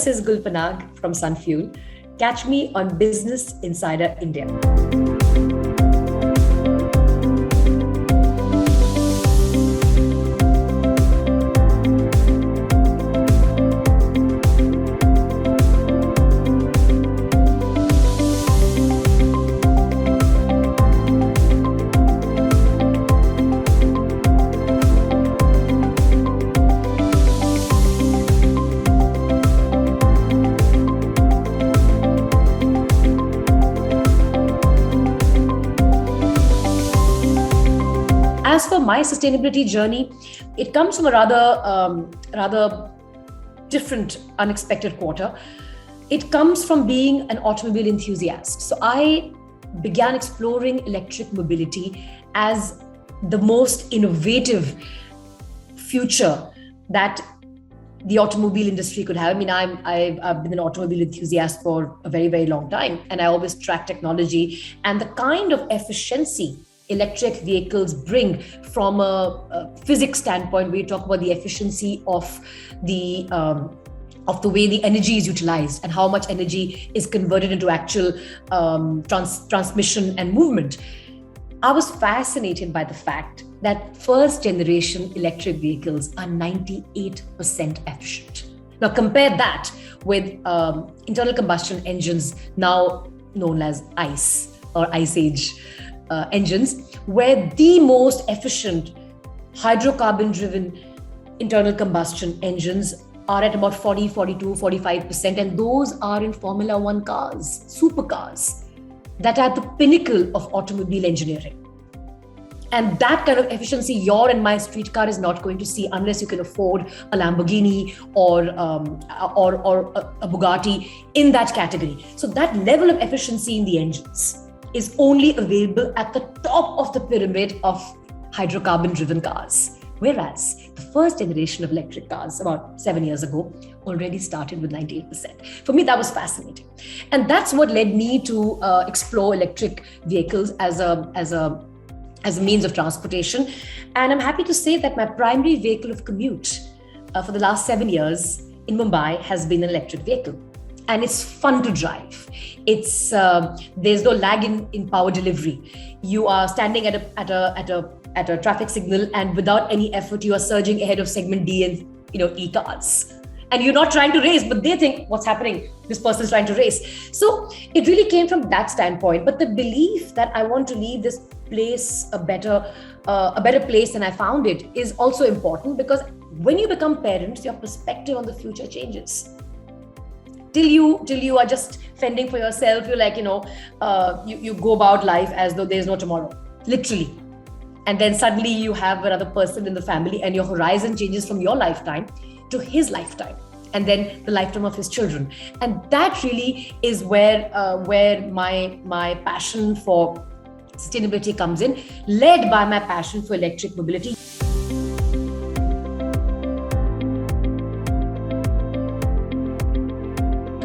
This is Gul Panag from Sunfuel. Catch me on Business Insider India. As for my sustainability journey, it comes from a rather different, unexpected quarter. It comes from being an automobile enthusiast. So I began exploring electric mobility as the most innovative future that the automobile industry could have. I mean, I've been an automobile enthusiast for a very, very long time, and I always track technology and the kind of efficiency electric vehicles bring from a physics standpoint, where you talk about the efficiency of the way the energy is utilized and how much energy is converted into actual transmission and movement. I was fascinated by the fact that first generation electric vehicles are 98% efficient. Now compare that with internal combustion engines, now known as ICE or Ice Age engines, where the most efficient hydrocarbon-driven internal combustion engines are at about 40, 42, 45%, and those are in Formula One cars, supercars, that are the pinnacle of automobile engineering. And that kind of efficiency your and my street car is not going to see unless you can afford a Lamborghini or a Bugatti in that category. So that level of efficiency in the engines is only available at the top of the pyramid of hydrocarbon-driven cars. Whereas the first generation of electric cars about 7 years ago already started with 98%. For me, that was fascinating. And that's what led me to explore electric vehicles as a means of transportation. And I'm happy to say that my primary vehicle of commute for the last 7 years in Mumbai has been an electric vehicle. And it's fun to drive. It's there's no lag in power delivery. You are standing at a traffic signal, and without any effort, you are surging ahead of segment D and E cars. And you're not trying to race, but they think, what's happening? This person's trying to race. So it really came from that standpoint. But the belief that I want to leave this place a better place than I found it is also important, because when you become parents, your perspective on the future changes. Till you are just fending for yourself, you're like, you go about life as though there's no tomorrow, literally. And then suddenly you have another person in the family, and your horizon changes from your lifetime to his lifetime, and then the lifetime of his children. And that really is where my passion for sustainability comes in, led by my passion for electric mobility.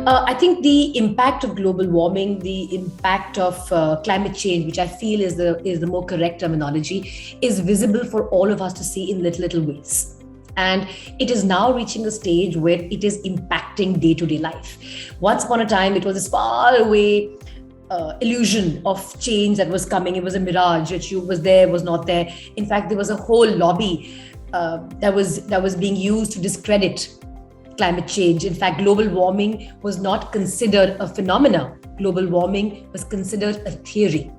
I think the impact of global warming, the impact of climate change, which I feel is the more correct terminology, is visible for all of us to see in little ways. And it is now reaching a stage where it is impacting day-to-day life. Once upon a time, it was this far away illusion of change that was coming. It was a mirage. It was there, was not there. In fact, there was a whole lobby that was being used to discredit climate change. In fact, global warming was not considered a phenomenon. Global warming was considered a theory.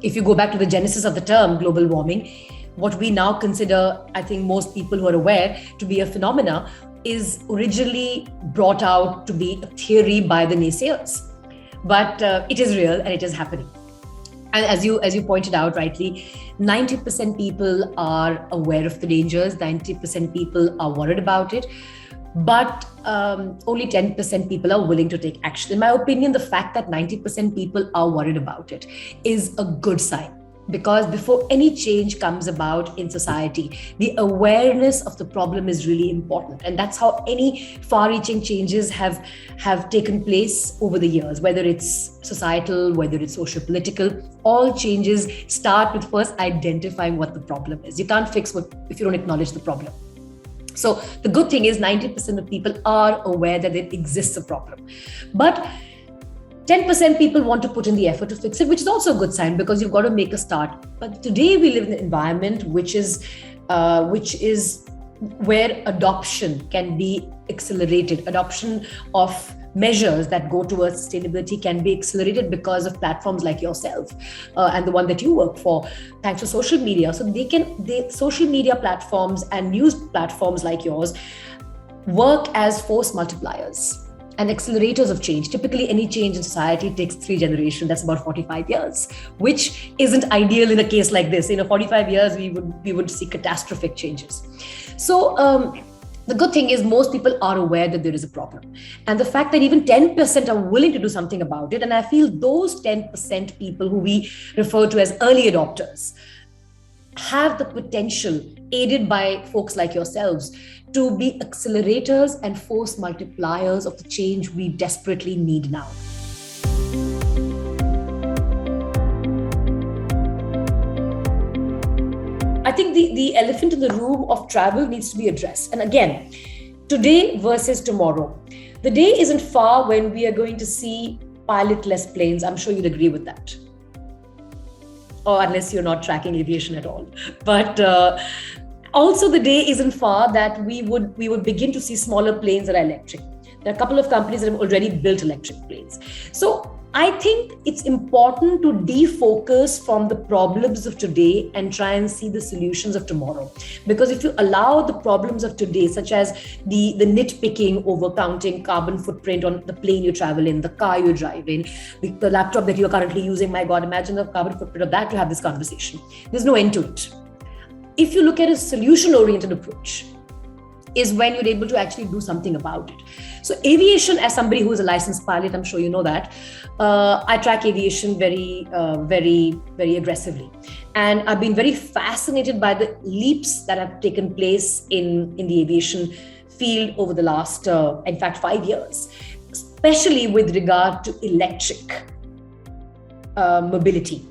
If you go back to the genesis of the term global warming, what we now consider, I think most people who are aware, to be a phenomena is originally brought out to be a theory by the naysayers. But it is real and it is happening. And as you pointed out rightly, 90% people are aware of the dangers, 90% people are worried about it, but only 10% people are willing to take action. In my opinion, the fact that 90% people are worried about it is a good sign. Because before any change comes about in society, the awareness of the problem is really important. And that's how any far-reaching changes have taken place over the years, whether it's societal, whether it's socio-political. All changes start with first identifying what the problem is. You can't fix what if you don't acknowledge the problem. So the good thing is 90% of people are aware that there exists a problem. But 10% people want to put in the effort to fix it, which is also a good sign because you've got to make a start. But today we live in an environment which is where adoption can be accelerated. Adoption of measures that go towards sustainability can be accelerated because of platforms like yourself and the one that you work for, thanks to social media. So social media platforms and news platforms like yours work as force multipliers and accelerators of change. Typically, any change in society takes 3 generations. That's about 45 years, which isn't ideal in a case like this. In 45 years, we would see catastrophic changes. So the good thing is most people are aware that there is a problem. And the fact that even 10% are willing to do something about it, and I feel those 10% people who we refer to as early adopters have the potential, aided by folks like yourselves, to be accelerators and force multipliers of the change we desperately need now. I think the elephant in the room of travel needs to be addressed. And again, today versus tomorrow. The day isn't far when we are going to see pilotless planes. I'm sure you'll agree with that. Or unless you're not tracking aviation at all. But also the day isn't far that we would begin to see smaller planes that are electric. There are a couple of companies that have already built electric planes. So I think it's important to defocus from the problems of today and try and see the solutions of tomorrow. Because if you allow the problems of today, such as the nitpicking over counting carbon footprint on the plane you travel in, the car you drive in, the laptop that you're currently using, my God, imagine the carbon footprint of that to have this conversation. There's no end to it. If you look at a solution-oriented approach, is when you're able to actually do something about it. So aviation, as somebody who is a licensed pilot, I'm sure you know that, I track aviation very, very aggressively. And I've been very fascinated by the leaps that have taken place in the aviation field over the last, in fact, 5 years, especially with regard to electric mobility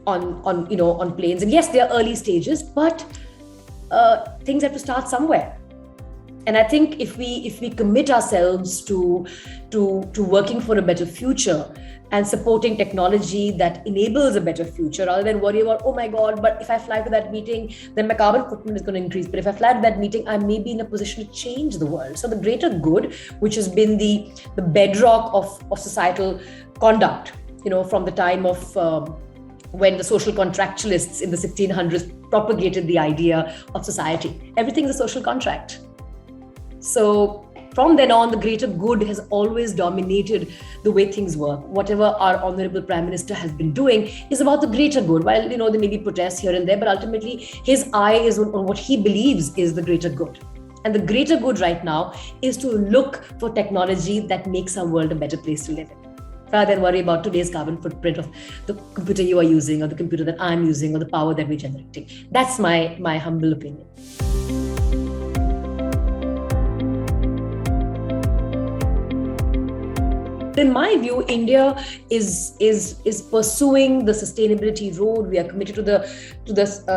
on planes. And yes, they are early stages, but things have to start somewhere. And I think if we commit ourselves to working for a better future and supporting technology that enables a better future, rather than worry about, oh my God, but if I fly to that meeting, then my carbon footprint is going to increase. But if I fly to that meeting, I may be in a position to change the world. So the greater good, which has been the bedrock of societal conduct, from the time of when the social contractualists in the 1600s propagated the idea of society. Everything is a social contract. So from then on, the greater good has always dominated the way things work. Whatever our Honorable Prime Minister has been doing is about the greater good. While, there may be protests here and there, but ultimately his eye is on what he believes is the greater good. And the greater good right now is to look for technology that makes our world a better place to live in, rather than worry about today's carbon footprint of the computer you are using or the computer that I'm using or the power that we're generating. That's my humble opinion. In my view, India is pursuing the sustainability road. We are committed to the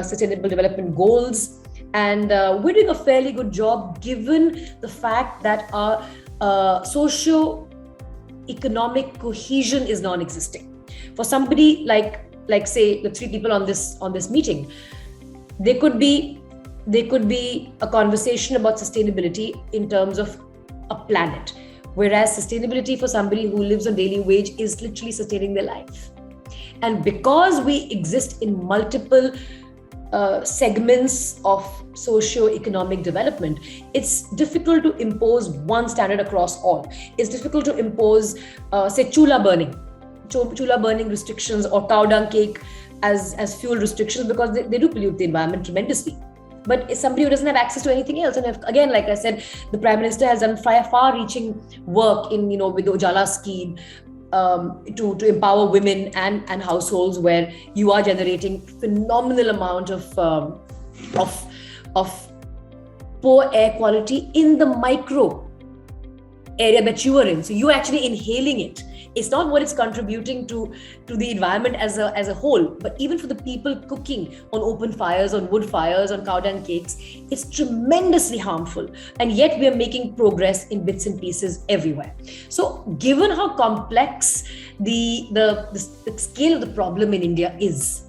Sustainable Development Goals, and we're doing a fairly good job given the fact that our socio-economic cohesion is non-existing. For somebody like say the 3 people on this meeting, there could be a conversation about sustainability in terms of a planet. Whereas sustainability for somebody who lives on daily wage is literally sustaining their life. And because we exist in multiple segments of socio-economic development, it's difficult to impose one standard across all. It's difficult to impose, say, chula burning restrictions or cow dung cake as fuel restrictions, because they do pollute the environment tremendously. But it's somebody who doesn't have access to anything else. And again, like I said, the Prime Minister has done far-reaching work with the Ujala scheme to empower women and households, where you are generating phenomenal amount of poor air quality in the micro area that you are in. So you're actually inhaling it. It's not what it's contributing to the environment as a whole, but even for the people cooking on open fires, on wood fires, on cow dung cakes, it's tremendously harmful. And yet we are making progress in bits and pieces everywhere. So given how complex the scale of the problem in India is,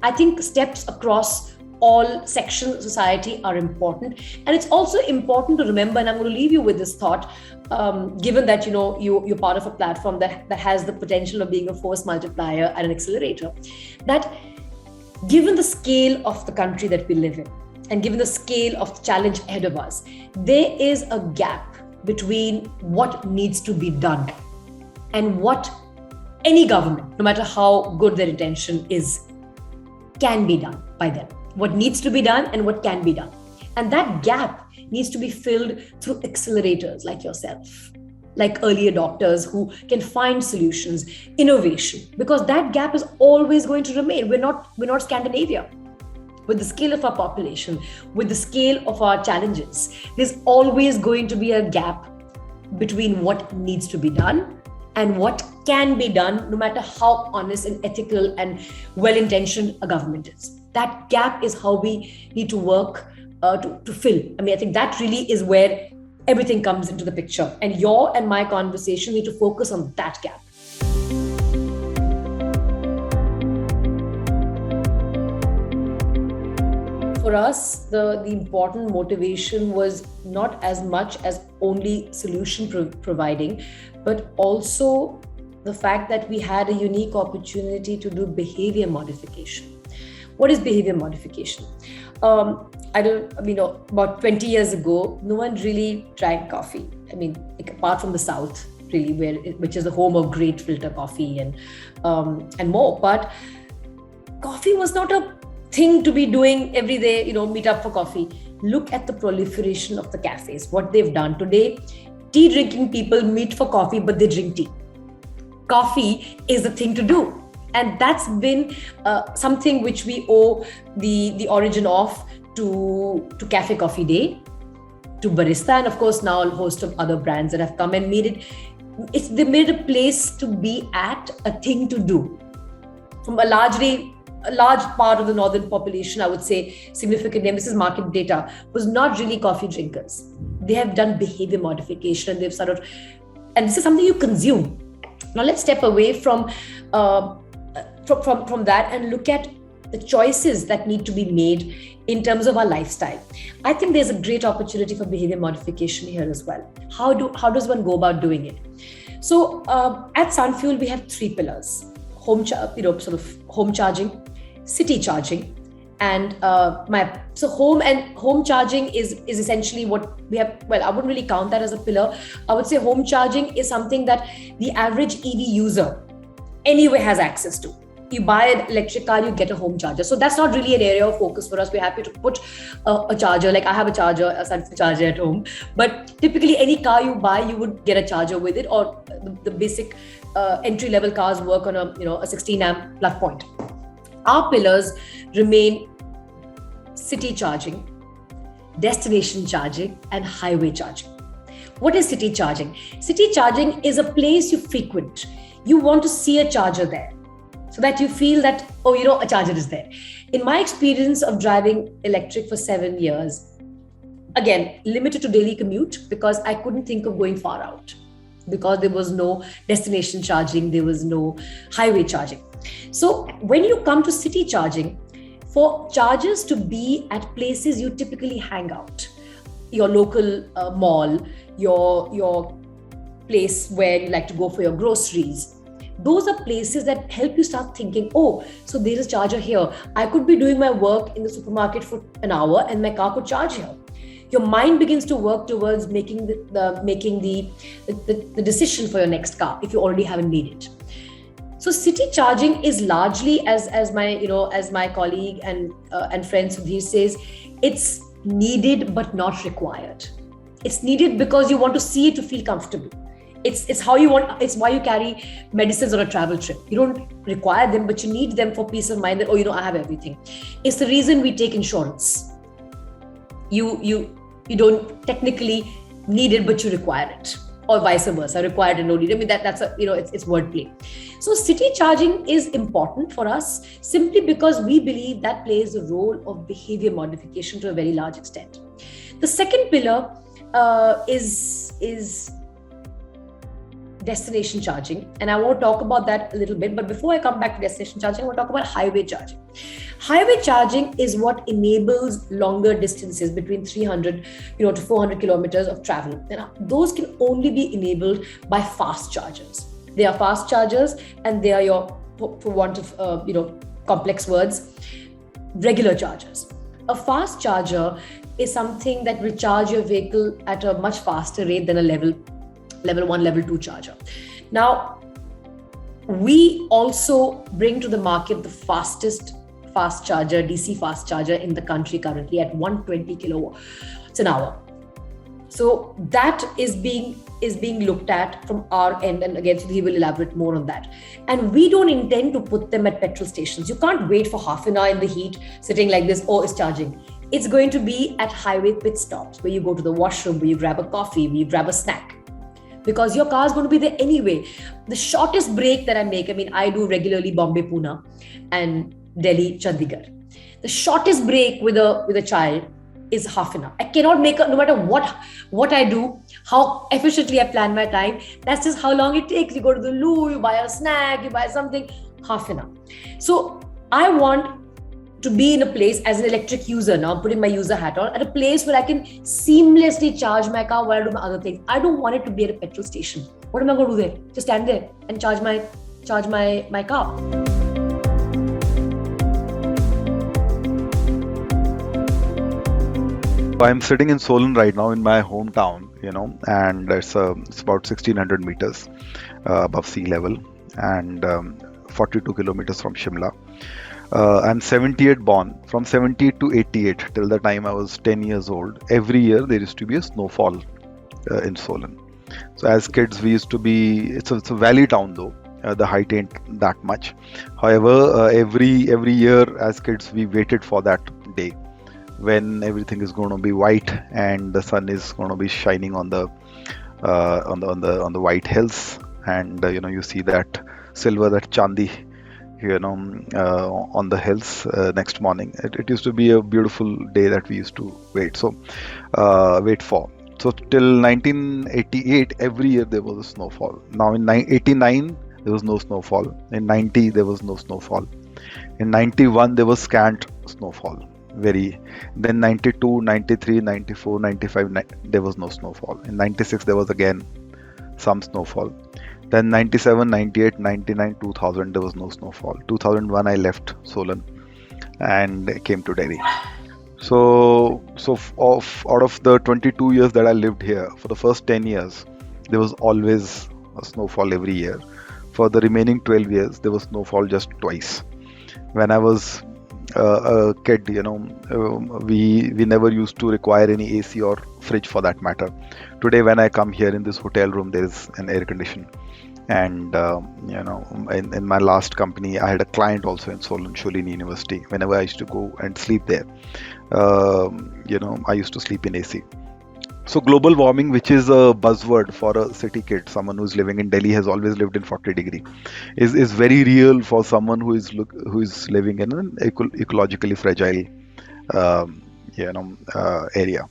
I think steps across all sections of society are important. And it's also important to remember, and I'm going to leave you with this thought, given that you're part of a platform that has the potential of being a force multiplier and an accelerator, that given the scale of the country that we live in, and given the scale of the challenge ahead of us, there is a gap between what needs to be done and what any government, no matter how good their intention is, can be done by them. What needs to be done and what can be done. And that gap needs to be filled through accelerators like yourself, like early adopters who can find solutions, innovation, because that gap is always going to remain. We're not Scandinavia. With the scale of our population, with the scale of our challenges, there's always going to be a gap between what needs to be done and what can be done, no matter how honest and ethical and well-intentioned a government is. That gap is how we need to work to fill. I mean, I think that really is where everything comes into the picture. And your and my conversation need to focus on that gap. For us, the important motivation was not as much as only solution providing, but also the fact that we had a unique opportunity to do behavior modification. What is behavior modification? About 20 years ago, no one really drank coffee. I mean, apart from the South, really, which is the home of great filter coffee and more. But coffee was not a thing to be doing every day, meet up for coffee. Look at the proliferation of the cafes, what they've done today. Tea drinking people meet for coffee, but they drink tea. Coffee is the thing to do. And that's been something which we owe the origin of to Cafe Coffee Day, to Barista, and of course now a host of other brands that have come and made it. They made a place to be at, a thing to do. From a large part of the northern population, I would say significant emphasis market data, was not really coffee drinkers. They have done behavior modification, and they've and this is something you consume. Now let's step away from that and look at the choices that need to be made in terms of our lifestyle. I think there's a great opportunity for behavior modification here as well. How does one go about doing it? So at Sunfuel, we have 3 pillars: home charging, city charging, and home charging is essentially what we have. Well, I wouldn't really count that as a pillar. I would say home charging is something that the average EV user anyway has access to. You buy an electric car, you get a home charger. So that's not really an area of focus for us. We're happy to put a charger, like I have a Sunfuel charger at home. But typically any car you buy, you would get a charger with it, or the basic entry-level cars work on a 16 amp plug point. Our pillars remain city charging, destination charging, and highway charging. What is city charging? City charging is a place you frequent. You want to see a charger there, so that you feel that, a charger is there. In my experience of driving electric for 7 years, again, limited to daily commute, because I couldn't think of going far out, because there was no destination charging, there was no highway charging. So when you come to city charging, for chargers to be at places you typically hang out, your local mall, your place where you like to go for your groceries, those are places that help you start thinking, so there's a charger here. I could be doing my work in the supermarket for an hour and my car could charge here. Your mind begins to work towards making the decision for your next car if you already haven't made it. So city charging is largely, as my colleague and friend Sudhir says, it's needed but not required. It's needed because you want to see it to feel comfortable. It's how you want. It's why you carry medicines on a travel trip. You don't require them, but you need them for peace of mind that, I have everything. It's the reason we take insurance. You don't technically needed but you require it, or vice versa, required and no need. I mean, that's a, it's wordplay. So city charging is important for us simply because we believe that plays a role of behavior modification to a very large extent. The second pillar is destination charging, and I want to talk about that a little bit. But before I come back to destination charging, I want to talk about highway charging. Highway charging is what enables longer distances between 300 to 400 kilometers of travel. And those can only be enabled by fast chargers. They are fast chargers, and they are your, for want of complex words, regular chargers. A fast charger is something that will charge your vehicle at a much faster rate than a level 1, level 2 charger. Now, we also bring to the market the fastest fast charger, DC fast charger in the country currently at 120 kilowatts an hour. So that is being looked at from our end, and again, he will elaborate more on that. And we don't intend to put them at petrol stations. You can't wait for half an hour in the heat, sitting like this, it's charging. It's going to be at highway pit stops where you go to the washroom, where you grab a coffee, where you grab a snack, because your car is going to be there anyway. The shortest break that I make, I do regularly Bombay Pune and Delhi Chandigarh. The shortest break with a child is half an hour. I cannot make no matter what I do, how efficiently I plan my time. That's just how long it takes. You go to the loo, you buy a snack, you buy something, half an hour. So I want to be in a place as an electric user now, putting my user hat on, at a place where I can seamlessly charge my car while I do my other things. I don't want it to be at a petrol station. What am I going to do there? Just stand there and charge my car. I'm sitting in Solan right now in my hometown, and it's about 1600 meters above sea level, and 42 kilometers from Shimla. I'm 78 born. From 78 to 88, till the time I was 10 years old, every year there used to be a snowfall in Solan. So as kids, we used to be, it's a valley town though, the height ain't that much. However, every year as kids, we waited for that day when everything is going to be white and the sun is going to be shining on the white hills, and you see that silver, that chandi, on the hills next morning. It used to be a beautiful day that we used to wait for. So till 1988, every year there was a snowfall. Now in 89 there was no snowfall. In 90 there was no snowfall. In 91 there was scant snowfall. Then 92, 93, 94, 95, there was no snowfall. In 96 there was again some snowfall. Then 97, 98, 99, 2000 there was no snowfall. 2001 I left Solan and came to Delhi. So out of the 22 years that I lived here, for the first 10 years there was always a snowfall every year. For the remaining 12 years there was snowfall just twice. When I was a kid, we never used to require any AC or fridge for that matter. Today when I come here in this hotel room, there is an air condition. And in my last company, I had a client also in Solan Sholini University. Whenever I used to go and sleep there, I used to sleep in AC. So global warming, which is a buzzword for a city kid, someone who's living in Delhi, has always lived in 40 degree, is very real for someone who is living in an ecologically fragile area.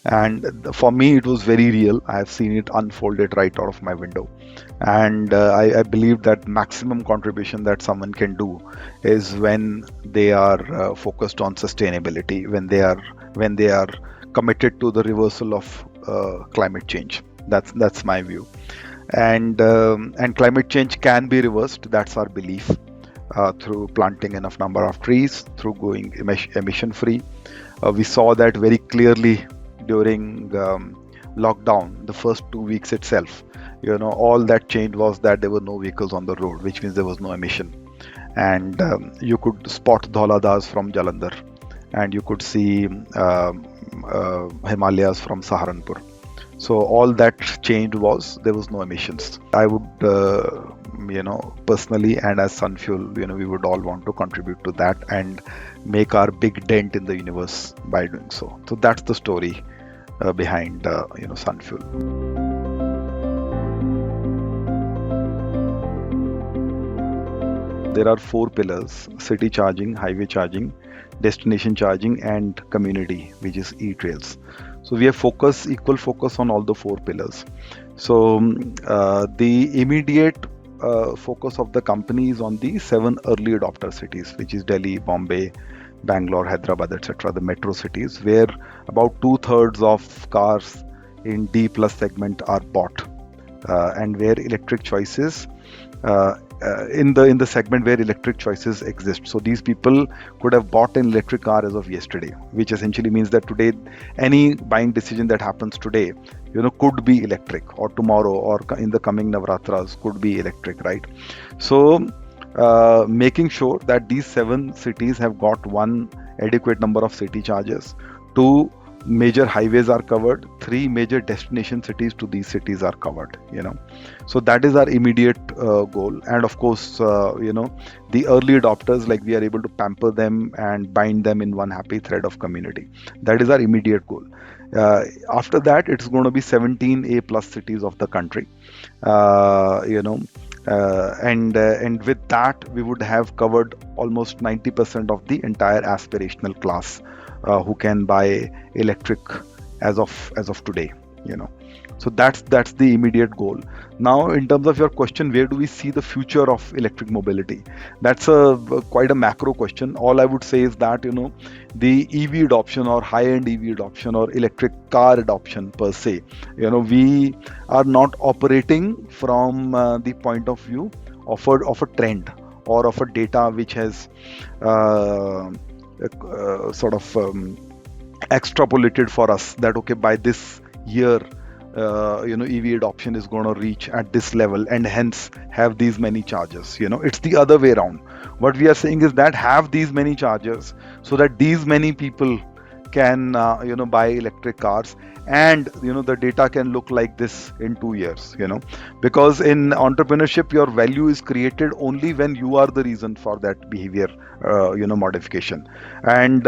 And for me, it was very real. I have seen it unfolded right out of my window. And I believe that maximum contribution that someone can do is when they are focused on sustainability, when they are committed to the reversal of climate change. That's my view. And climate change can be reversed. That's our belief, through planting enough number of trees, through going emission free. We saw that very clearly during lockdown, the first 2 weeks itself. All that change was that there were no vehicles on the road, which means there was no emission. And you could spot Dhauladas from Jalandhar, and you could see Himalayas from Saharanpur. So all that change was there was no emissions. I would, personally, and as Sunfuel, we would all want to contribute to that and make our big dent in the universe by doing so. So that's the story behind Sunfuel. There are 4 pillars: city charging, highway charging, destination charging, and community, which is e-trails. So we have equal focus on all the 4 pillars. So the immediate focus of the company is on the 7 early adopter cities, which is Delhi, Bombay, Bangalore, Hyderabad, etc., the metro cities, where about 2/3 of cars in D plus segment are bought, and where electric choices in the segment where electric choices exist. So these people could have bought an electric car as of yesterday, which essentially means that today any buying decision that happens today, could be electric, or tomorrow, or in the coming Navratras could be electric, right? So making sure that these 7 cities have got one adequate number of city chargers, 2 major highways are covered, 3 major destination cities to these cities are covered. So that is our immediate goal. And of course, the early adopters, like, we are able to pamper them and bind them in one happy thread of community. That is our immediate goal. After that, it's going to be 17 A plus cities of the country. And with that, we would have covered almost 90% of the entire aspirational class who can buy electric as of today. So that's the immediate goal. Now, in terms of your question, where do we see the future of electric mobility? That's quite a macro question. All I would say is that the EV adoption, or high-end EV adoption, or electric car adoption per se, we are not operating from the point of view of a trend or of a data which has extrapolated for us that, okay, by this year EV adoption is going to reach at this level and hence have these many chargers. It's the other way around. What we are saying is that have these many chargers so that these many people can buy electric cars, and the data can look like this in 2 years. Because in entrepreneurship, your value is created only when you are the reason for that behavior modification, and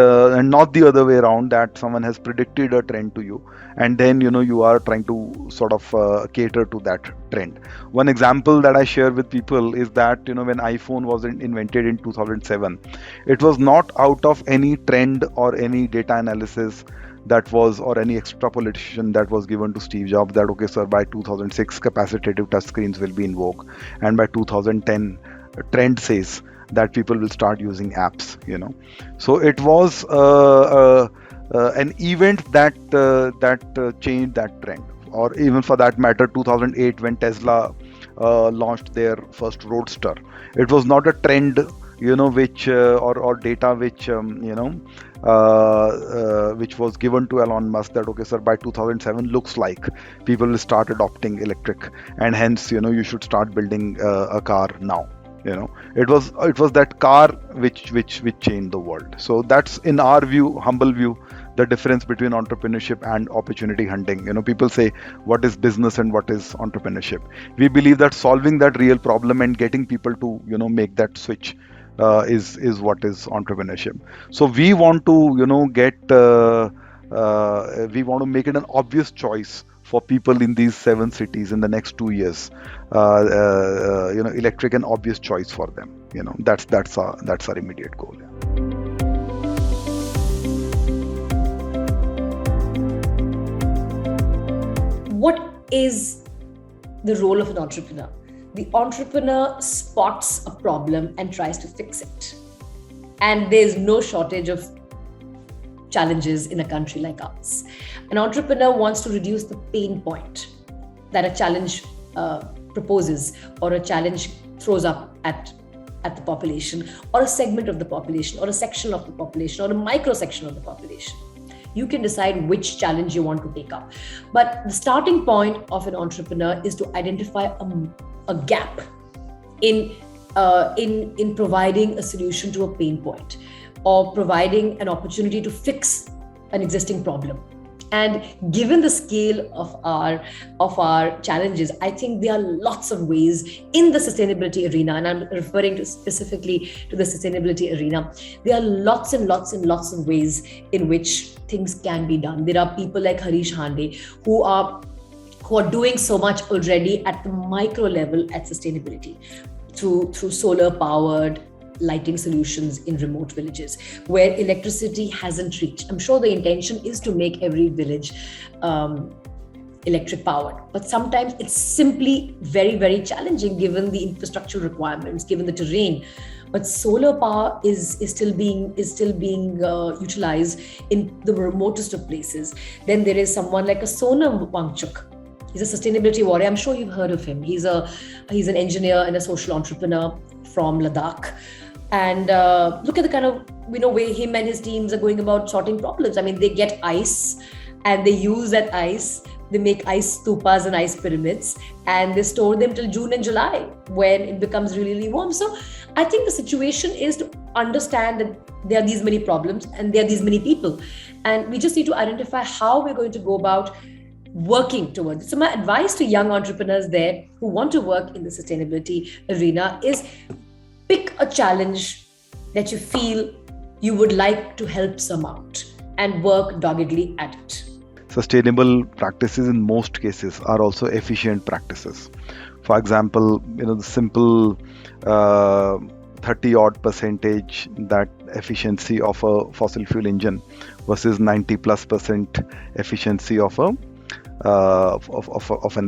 not the other way around, that someone has predicted a trend to you and then you are trying to sort of cater to that trend. One example that I share with people is that when iPhone was invented in 2007, it was not out of any trend or any data analysis that was, or any extrapolation that was given to Steve Jobs, that, okay sir, by 2006 capacitive touchscreens will be in vogue, and by 2010 trend says that people will start using apps. So it was an event that changed that trend. Or even for that matter, 2008, when Tesla launched their first Roadster, it was not a trend which or data which which was given to Elon Musk, that, okay sir, by 2007 looks like people will start adopting electric, and hence you should start building a car now. It was that car which changed the world. So that's, in our view, humble view, the difference between entrepreneurship and opportunity hunting. People say, what is business and what is entrepreneurship? We believe that solving that real problem and getting people to make that switch is what is entrepreneurship. So we want to we want to make it an obvious choice for people in these 7 cities in the next 2 years. Electric, an obvious choice for them. That's our immediate goal. What is the role of an entrepreneur? The entrepreneur spots a problem and tries to fix it. And there's no shortage of challenges in a country like ours. An entrepreneur wants to reduce the pain point that a challenge proposes, or a challenge throws up at the population, or a segment of the population, or a section of the population, or a micro section of the population. You can decide which challenge you want to take up. But the starting point of an entrepreneur is to identify a gap in providing a solution to a pain point, or providing an opportunity to fix an existing problem. And given the scale of our challenges, I think there are lots of ways in the sustainability arena, and I'm referring to specifically to the sustainability arena. There are lots and lots and lots of ways in which things can be done. There are people like Harish Hande who are doing so much already at the micro level at sustainability through solar powered lighting solutions in remote villages where electricity hasn't reached. I'm sure the intention is to make every village electric powered, but sometimes it's simply very, very challenging given the infrastructure requirements, given the terrain. But solar power is still being utilized in the remotest of places. Then there is someone like a Sonam Wangchuk. He's a sustainability warrior. I'm sure you've heard of him. He's an engineer and a social entrepreneur from Ladakh. And look at the kind of way him and his teams are going about sorting problems. I mean, they get ice and they use that ice. They make ice stupas and ice pyramids, and they store them till June and July when it becomes really, really warm. So I think the situation is to understand that there are these many problems and there are these many people, and we just need to identify how we're going to go about working towards it. So my advice to young entrepreneurs there who want to work in the sustainability arena is pick a challenge that you feel you would like to help some out and work doggedly at it. Sustainable practices in most cases are also efficient practices. For example, the simple 30 odd percentage that efficiency of a fossil fuel engine versus 90+% efficiency of an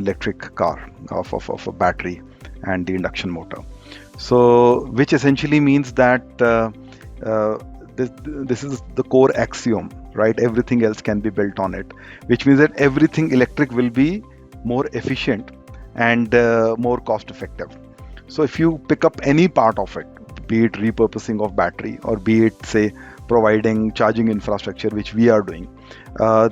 electric car, of a battery and the induction motor. So, which essentially means that this is the core axiom, right? Everything else can be built on it, which means that everything electric will be more efficient and more cost effective. So if you pick up any part of it, be it repurposing of battery or be it, say, providing charging infrastructure, which we are doing,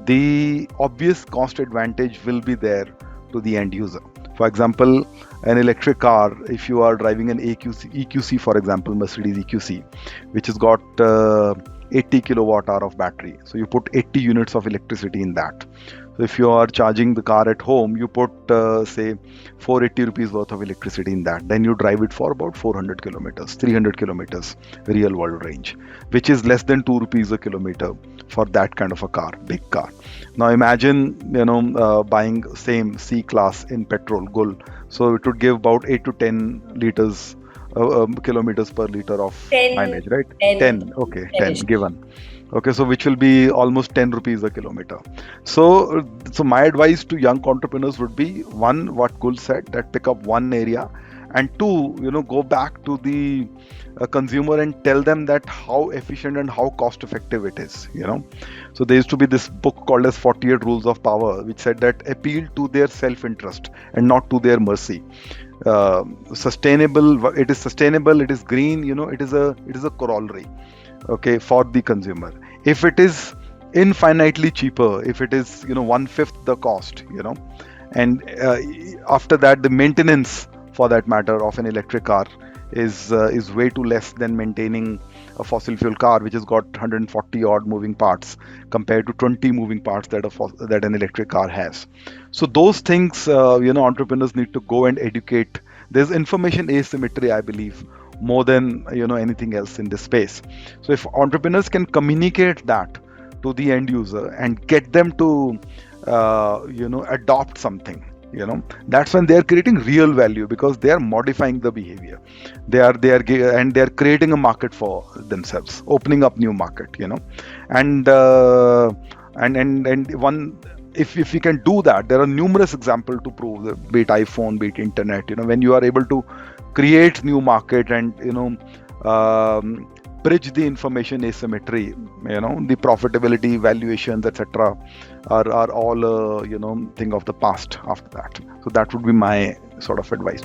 the obvious cost advantage will be there to the end user. For example, an electric car, if you are driving an EQC, for example, Mercedes EQC, which has got 80 kilowatt hour of battery. So you put 80 units of electricity in that. So if you are charging the car at home, you put say 480 rupees worth of electricity in that. Then you drive it for about 400 kilometers, 300 kilometers real world range, which is less than 2 rupees a kilometer for that kind of a car, big car. Now imagine, buying same C-class in petrol, Gul. So it would give about 8 to 10 liters, kilometers per liter of 10, mileage, right? 10. Okay, 10 given. Okay, so which will be almost 10 rupees a kilometer. So my advice to young entrepreneurs would be, one, what Gul said, that pick up one area, and two, go back to the consumer and tell them that how efficient and how cost effective it is. So there used to be this book called as 48 Rules of Power, which said that appeal to their self-interest and not to their mercy. Sustainable, it is green, it is a corollary, okay, for the consumer. If it is infinitely cheaper, if it is 1/5 the cost, and after that the maintenance, for that matter, of an electric car is way too less than maintaining a fossil fuel car, which has got 140 odd moving parts compared to 20 moving parts that an electric car has. So those things, entrepreneurs need to go and educate. There's information asymmetry, I believe, more than anything else in this space. So if entrepreneurs can communicate that to the end user and get them to adopt something, that's when they're creating real value, because they are modifying the behavior. They are creating a market for themselves, opening up new market, and one, if we can do that, there are numerous examples to prove that, be it iPhone, be it internet, when you are able to create new market and bridge the information asymmetry, the profitability, valuations, etc. are all thing of the past after that. So that would be my sort of advice.